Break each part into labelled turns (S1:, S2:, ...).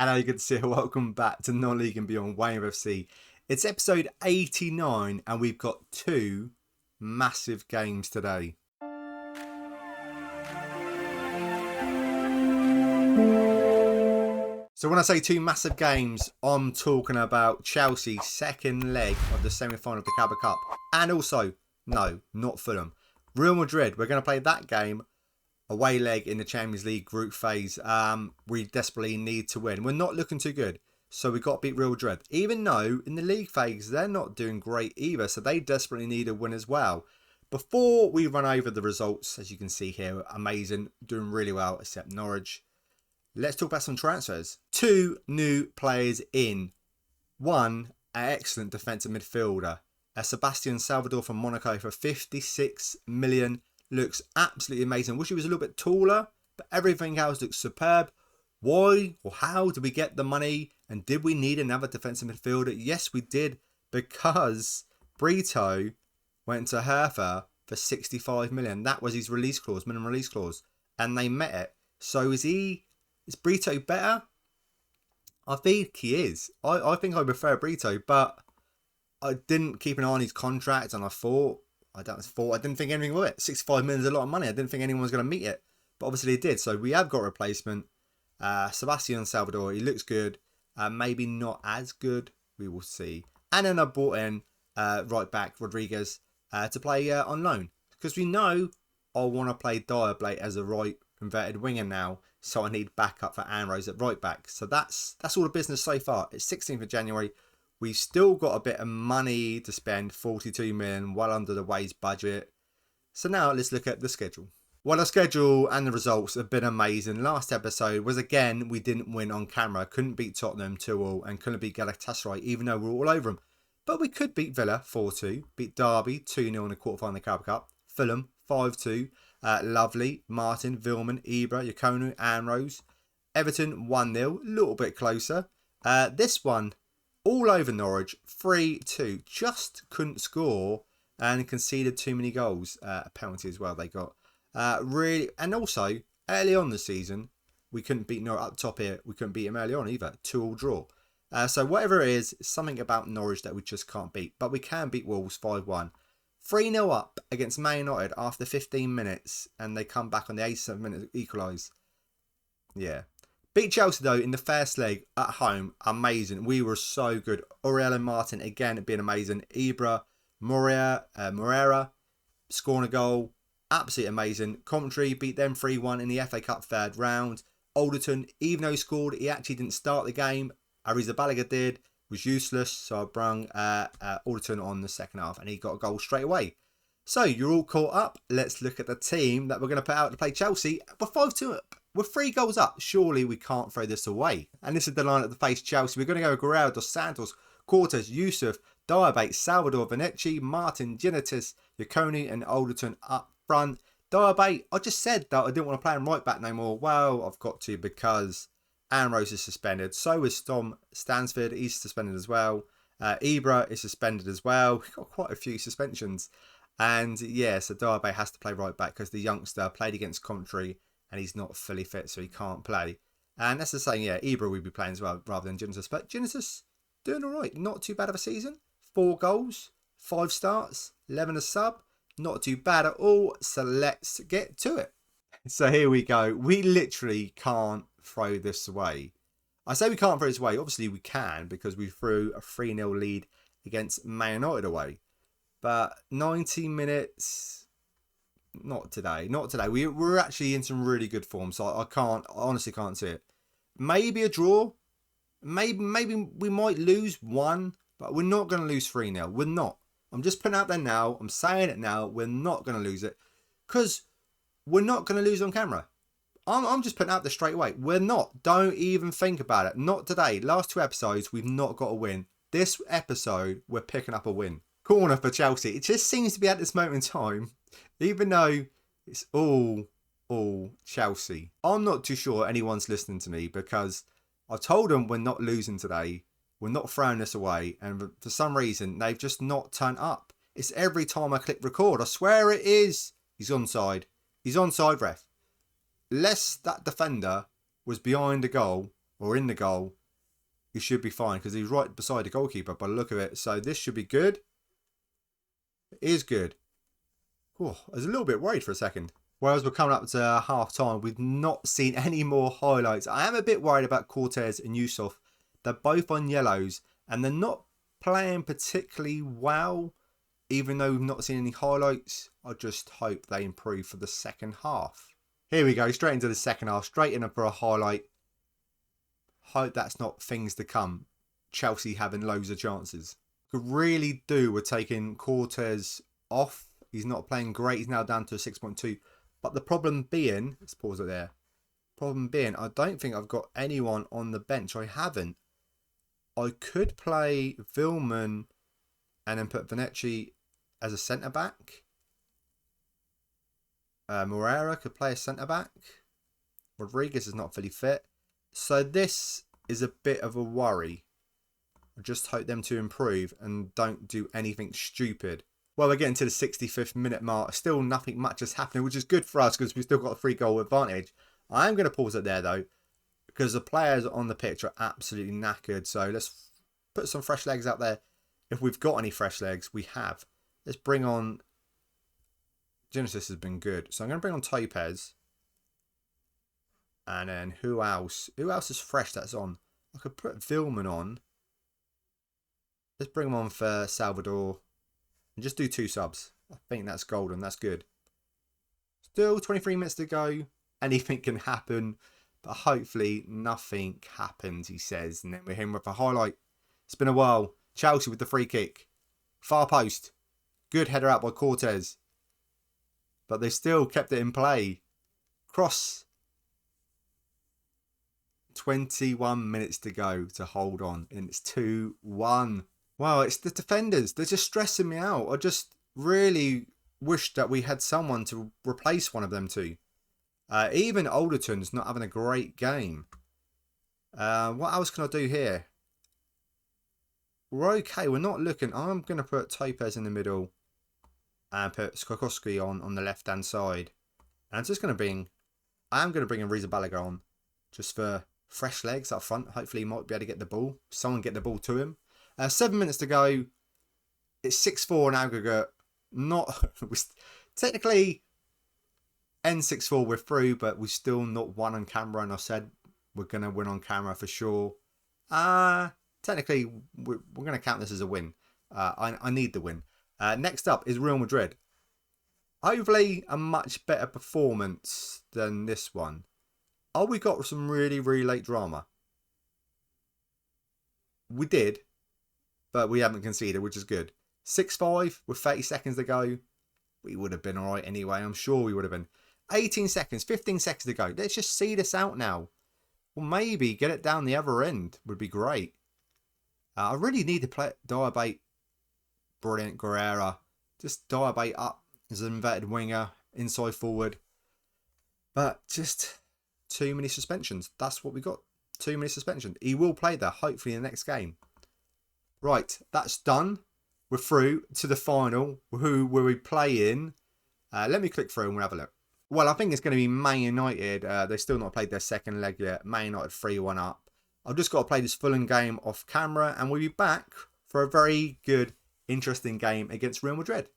S1: Hello, good to see you. Welcome back to Non-League and Beyond Weymouth FC. It's episode 89 and we've got two massive games today. So when I say two massive games, I'm talking about Chelsea's second leg of the semi-final of the Carabao Cup. And also, no, not Fulham. Real Madrid, we're going to play that game. Away leg in the Champions League group phase. We desperately need to win. We're not looking too good, so we've got to beat Real Madrid. Even though in the league phase they're not doing great either, so they desperately need a win as well. Before we run over the results, as you can see here, amazing, doing really well, except Norwich. Let's talk about some transfers. Two new players in. One, an excellent defensive midfielder, Sebastian Salvador from Monaco for 56 million. Looks absolutely amazing. Wish he was a little bit taller, but everything else looks superb. Why or how did we get the money? And did we need another defensive midfielder? Yes, we did, because Brito went to Hertha for 65 million. That was his release clause, minimum release clause, and they met it. So is Brito better? I think he is. I think I prefer Brito, but I didn't keep an eye on his contract, and I didn't think anything of it. 65 million is a lot of money. I didn't think anyone was going to meet it. But obviously it did. So we have got a replacement. Sebastian Salvador, he looks good. Maybe not as good. We will see. And then I brought in right back Rodriguez to play on loan. Because we know I want to play Diablate as a right inverted winger now. So I need backup for Ambrose at right back. So that's all the business so far. It's 16th of January. We've still got a bit of money to spend, 42 million, well under the Ways budget. So now let's look at the schedule. Well, the schedule and the results have been amazing. Last episode was, again, we didn't win on camera. Couldn't beat Tottenham 2-2 and couldn't beat Galatasaray, even though we were all over them. But we could beat Villa 4-2, beat Derby 2-0 in the quarterfinal of the Carabao Cup, Fulham 5-2, Lovely, Martin, Vilman, Ibra, Yaconu, Ambrose, Everton 1-0, a little bit closer. This one, all over Norwich, 3-2. Just couldn't score and conceded too many goals. A penalty as well they got. Really, and also, early on the season, we couldn't beat Norwich up top here. We couldn't beat them early on either. 2-2 draw. So whatever it is, something about Norwich that we just can't beat. But we can beat Wolves 5-1. 3-0 up against Man United after 15 minutes. And they come back on the 87th minute to equalise. Yeah. Beat Chelsea though in the first leg at home. Amazing. We were so good. Auriel and Martin again being amazing. Ibra, Moreira scoring a goal. Absolutely amazing. Coventry beat them 3-1 in the FA Cup third round. Alderton, even though he scored, he actually didn't start the game. Arrizabalaga did. Was useless. So I brung Alderton on the second half and he got a goal straight away. So you're all caught up. Let's look at the team that we're going to put out to play Chelsea. We're 5-2 up. We're 3 goals up. Surely we can't throw this away. And this is the line at the face Chelsea. We're going to go Guerrero, Dos Santos, Cortes, Yusuf, Diabate, Salvador, Venetti, Martin, Genitis, Yaconi and Alderton up front. Diabate, I just said that I didn't want to play him right back no more. Well, I've got to because Ambrose is suspended. So is Tom Stansford. He's suspended as well. Ibra is suspended as well. We've got quite a few suspensions. And yeah, so Diabate has to play right back because the youngster played against Coventry and he's not fully fit, so he can't play. And that's the same, yeah, Ibra would be playing as well rather than Genesis. But Genesis doing all right. Not too bad of a season. 4 goals, 5 starts, 11 a sub. Not too bad at all. So let's get to it. So here we go. We literally can't throw this away. I say we can't throw this away. Obviously we can because we threw a 3-0 lead against Man United away. But 90 minutes, not today. We're actually in some really good form, so I honestly can't see it. Maybe a draw. Maybe we might lose 1, but we're not going to lose 3-0. We're not. I'm just putting out there now. I'm saying it now. We're not going to lose it because we're not going to lose on camera. I'm just putting out there straight away. We're not. Don't even think about it. Not today. Last 2 episodes, we've not got a win. This episode, we're picking up a win. Corner for Chelsea. It just seems to be at this moment in time, even though it's all Chelsea. I'm not too sure anyone's listening to me because I told them we're not losing today. We're not throwing this away. And for some reason, they've just not turned up. It's every time I click record. I swear it is. He's onside. He's onside, ref. Unless that defender was behind the goal, or in the goal, he should be fine because he's right beside the goalkeeper by the look of it. So this should be good. It is good. Oh, I was a little bit worried for a second. Whereas we're coming up to half time, we've not seen any more highlights. I am a bit worried about Cortez and Yusuf. They're both on yellows and they're not playing particularly well, even though we've not seen any highlights. I just hope they improve for the second half. Here we go, straight into the second half, straight in for a highlight. Hope that's not things to come. Chelsea having loads of chances. Could really do with taking Cortez off. He's not playing great. He's now down to a 6.2. But the problem being, let's pause it there. Problem being, I don't think I've got anyone on the bench. I haven't. I could play Vilman and then put Vanecci as a centre-back. Moreira could play a centre-back. Rodriguez is not fully fit. So this is a bit of a worry. I just hope them to improve and don't do anything stupid. Well, we're getting to the 65th minute mark. Still nothing much is happening, which is good for us because we've still got a 3-goal advantage. I am going to pause it there, though, because the players on the pitch are absolutely knackered. So let's put some fresh legs out there. If we've got any fresh legs, we have. Let's bring on... Genesis has been good. So I'm going to bring on Topez. And then who else? Who else is fresh that's on? I could put Vilman on. Let's bring him on for Salvador. And just do 2 subs. I think that's golden. That's good. Still 23 minutes to go. Anything can happen. But hopefully nothing happens, he says. And then we're here with a highlight. It's been a while. Chelsea with the free kick. Far post. Good header out by Cortez. But they still kept it in play. Cross. 21 minutes to go to hold on. And it's 2-1. Wow, it's the defenders. They're just stressing me out. I just really wish that we had someone to replace one of them two. Even Alderton's not having a great game. What else can I do here? We're okay. We're not looking. I'm going to put Topez in the middle. And put Skokowski on the left-hand side. And I'm just going to bring... I am going to bring in Rizabalaga on. Just for fresh legs up front. Hopefully he might be able to get the ball. Someone get the ball to him. 7 minutes to go. It's 6-4 in aggregate. Not technically N6-4 we're through, but we're still not won on camera. And I said we're gonna win on camera for sure. Technically we're gonna count this as a win. I need the win. Next up is Real Madrid. Hopefully a much better performance than this one. Oh, we got some really late drama. We did. But we haven't conceded, which is good. 6-5 with 30 seconds to go. We would have been alright anyway. I'm sure we would have been. 18 seconds, 15 seconds to go. Let's just see this out now. Well, maybe get it down the other end would be great. I really need to play Diabate. Brilliant, Guerrera. Just Diabate up as an inverted winger, inside forward. But just too many suspensions. That's what we got. Too many suspensions. He will play there, hopefully, in the next game. Right, that's done. We're through to the final. Who will we play in? Let me click through and we'll have a look. Well, I think it's going to be Man United. They've still not played their second leg yet. Man United 3-1 up. I've just got to play this Fulham game off camera and we'll be back for a very good, interesting game against Real Madrid.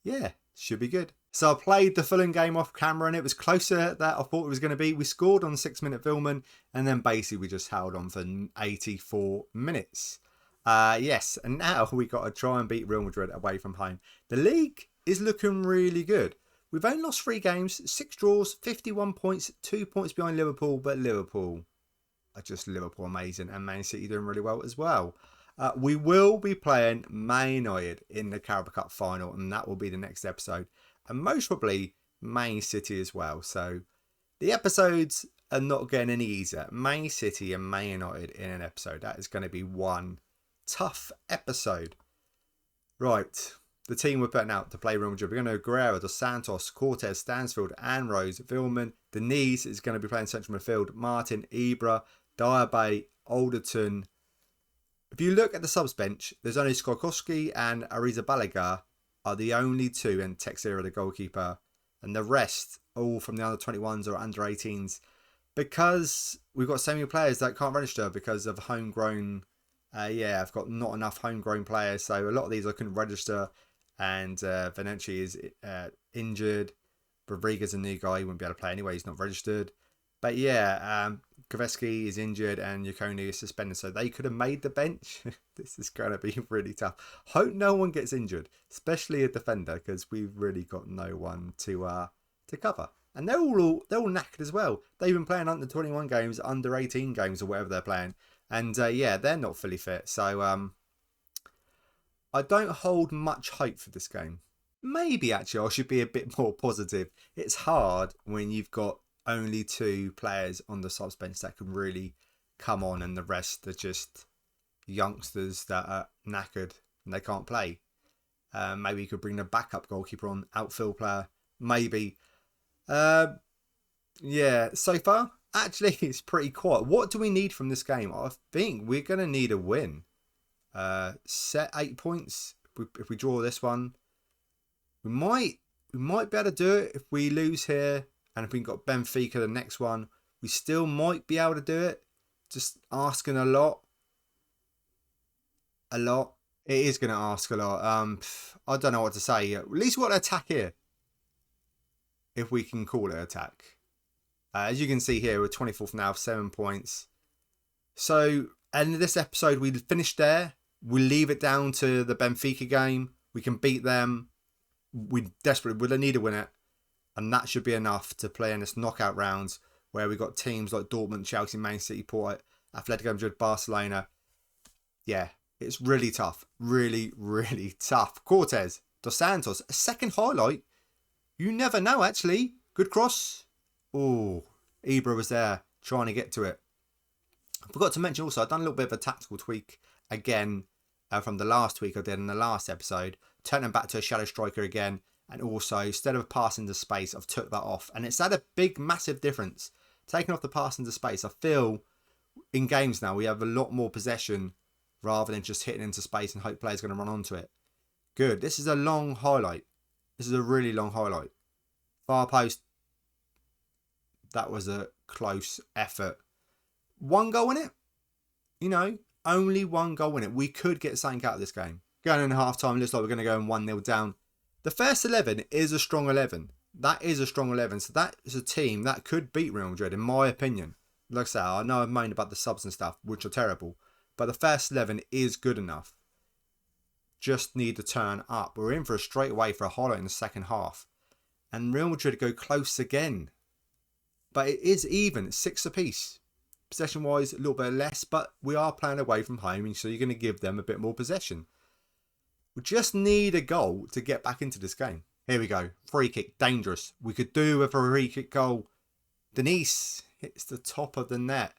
S1: Yeah, should be good. So I played the Fulham game off camera and it was closer than I thought it was going to be. We scored on 6-minute Vilman and then basically we just held on for 84 minutes. Yes, and now we got to try and beat Real Madrid away from home. The league is looking really good. We've only lost 3 games, 6 draws, 51 points, 2 points behind Liverpool, but Liverpool are just Liverpool amazing and Man City doing really well as well. We will be playing Man United in the Carabao Cup final and that will be the next episode. And most probably Man City as well. So the episodes are not getting any easier. Man City and Man United in an episode. That is going to be one tough episode. Right, the team we're putting out to play Real Madrid. We're going to Guerrero, Dos Santos, Cortez, Stansfield, Anrose, Vilman. Denise is going to be playing central midfield. Martin, Ibra, Diabate, Alderton. If you look at the subs bench, there's only Skokowski and Arrizabalaga are the only 2, and Texera the goalkeeper, and the rest all from the under 21s or under 18s. because we've got so many players that can't register because of homegrown. I've got not enough homegrown players, so a lot of these I couldn't register. And Venanci is injured. Rodriguez, a new guy, he wouldn't be able to play anyway. He's not registered. But Koveski is injured and Yukoni is suspended, so they could have made the bench. This is going to be really tough. Hope no one gets injured, especially a defender, because we've really got no one to cover. And they're all knackered as well. They've been playing under 21 games, under 18 games, or whatever they're playing, and they're not fully fit. So I don't hold much hope for this game. Maybe actually I should be a bit more positive. It's hard when you've got only 2 players on the subs bench that can really come on, and the rest are just youngsters that are knackered and they can't play. Maybe you could bring a backup goalkeeper on, outfield player, maybe. So far, actually, it's pretty quiet. What do we need from this game? I think we're going to need a win. Set 8 points. If we draw this one, we might be able to do it. If we lose here, and if we got Benfica the next one, we still might be able to do it. Just asking a lot. A lot. It is going to ask a lot. I don't know what to say. At least we've got an attack here, if we can call it attack. As you can see here, we're 24th now, 7 points. So, and in this episode, we finished there. We leave it down to the Benfica game. We can beat them. We desperately would need to win it. And that should be enough to play in this knockout rounds where we've got teams like Dortmund, Chelsea, Man City, Porto, Atletico Madrid, Barcelona. Yeah, it's really tough. Really, really tough. Cortez, Dos Santos, a second highlight. You never know, actually. Good cross. Oh, Ibra was there trying to get to it. I forgot to mention also, I've done a little bit of a tactical tweak again from the last tweak I did in the last episode. Turning back to a shadow striker again. And also, instead of passing to space, I've took that off. And it's had a big, massive difference. Taking off the pass into space, I feel in games now we have a lot more possession rather than just hitting into space and hope players are going to run onto it. Good. This is a long highlight. This is a really long highlight. Far post. That was a close effort. 1 goal in it. You know, only 1 goal in it. We could get something out of this game. Going in half time, looks like we're going to go in 1-0 down. The first 11 is a strong 11. That is a strong 11. So that is a team that could beat Real Madrid, in my opinion. Like I say, I know I've moaned about the subs and stuff, which are terrible. But the first 11 is good enough. Just need to turn up. We're in for a straight away for a highlight in the second half. And Real Madrid go close again. But it is even. It's 6 apiece. Possession-wise, a little bit less. But we are playing away from home. And so you're going to give them a bit more possession. We just need a goal to get back into this game. Here we go. Free kick. Dangerous. We could do with a free kick goal. Denise hits the top of the net.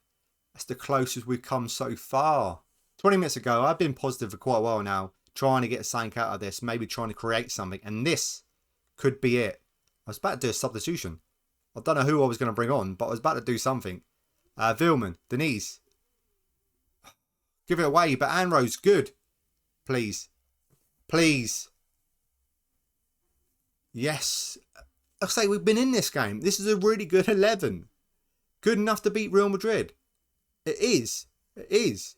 S1: That's the closest we've come so far. 20 minutes ago, I've been positive for quite a while now. Trying to get something out of this. Maybe trying to create something. And this could be it. I was about to do a substitution. I don't know who I was going to bring on. But I was about to do something. Vilman. Denise. Give it away. But Anrose. Good. Please. Please. Yes. I say we've been in this game. This is a really good 11. Good enough to beat Real Madrid. It is. It is.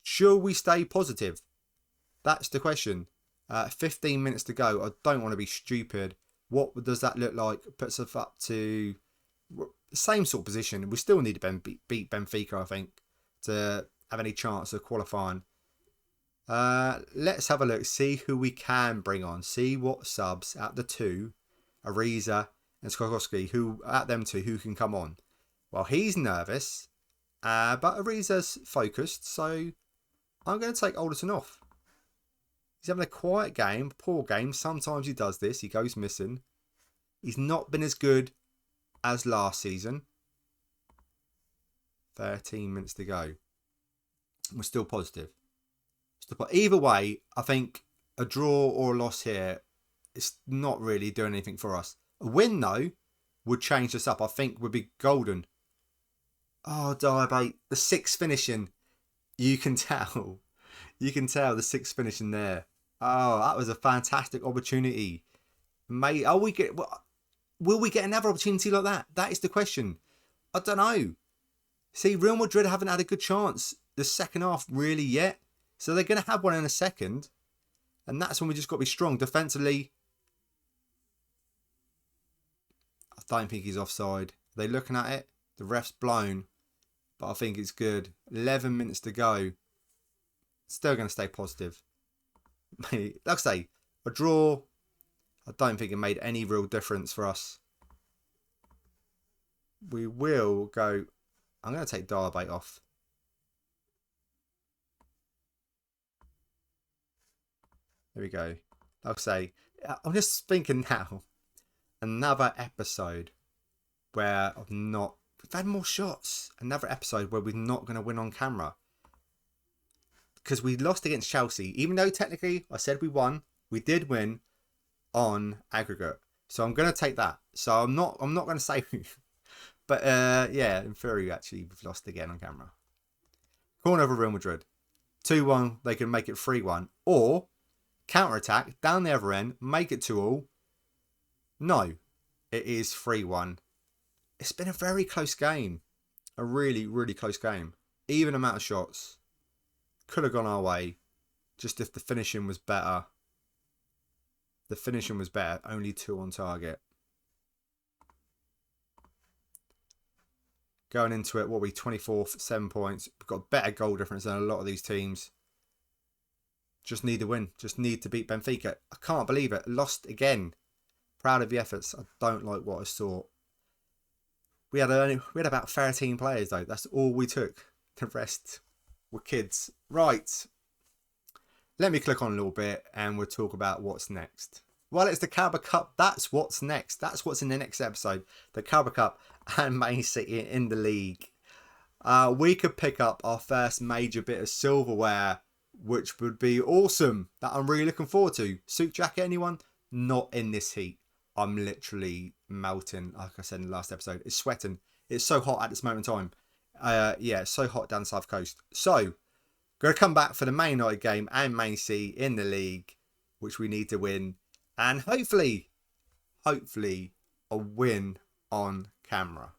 S1: Should we stay positive? That's the question. 15 minutes to go. I don't want to be stupid. What does that look like? Puts us up to the same sort of position. We still need to beat Benfica, I think, to have any chance of qualifying. Let's have a look. See who we can bring on. See what subs out the 2, Ariza and Skokowski, who at them 2 who can come on. Well, he's nervous, but Ariza's focused, so I'm going to take Alderton off. He's having a quiet game, poor game. Sometimes he does this. He goes missing. He's not been as good as last season. 13 minutes to go. We're still positive. But either way, I think a draw or a loss here is not really doing anything for us. A win, though, would change this up. I think would be golden. Oh, Diabate. The 6th finishing. You can tell. You can tell the 6th finishing there. Oh, that was a fantastic opportunity. Will we get another opportunity like that? That is the question. I don't know. See, Real Madrid haven't had a good chance the second half really yet. So they're going to have one in a second. And that's when we just got to be strong. Defensively, I don't think he's offside. Are they looking at it? The ref's blown. But I think it's good. 11 minutes to go. Still going to stay positive. Like I say, a draw, I don't think it made any real difference for us. We will go... I'm going to take Diabate off. There we go. Like I say, I'm just thinking now. Another episode where we've had more shots. Another episode where we're not going to win on camera. Because we lost against Chelsea. Even though technically I said we won, we did win on aggregate. So I'm going to take that. So I'm not going to say but yeah, in theory actually we've lost again on camera. Corner of Real Madrid. 2-1, they can make it 3-1. Or counter-attack down the other end, make it 2-2. No, it is 3-1. It's been a very close game. A really, really close game. Even amount of shots. Could have gone our way. Just if the finishing was better. The finishing was better. Only 2 on target. Going into it, what are we? 24th, 7 points. We've got better goal difference than a lot of these teams. Just need to win. Just need to beat Benfica. I can't believe it. Lost again. Proud of the efforts. I don't like what I saw. We had about 13 players though. That's all we took. The rest were kids. Right. Let me click on a little bit and we'll talk about what's next. Well, it's the Carabao Cup. That's what's next. That's what's in the next episode. The Carabao Cup and Man City in the league. We could pick up our first major bit of silverware, which would be awesome. That I'm really looking forward to. Suit jacket, anyone? Not in this heat. I'm literally melting, like I said in the last episode. It's sweating. It's so hot at this moment in time. Yeah, it's so hot down the south coast. So, going to come back for the Man United game and Man City in the league, which we need to win. And hopefully, a win on camera.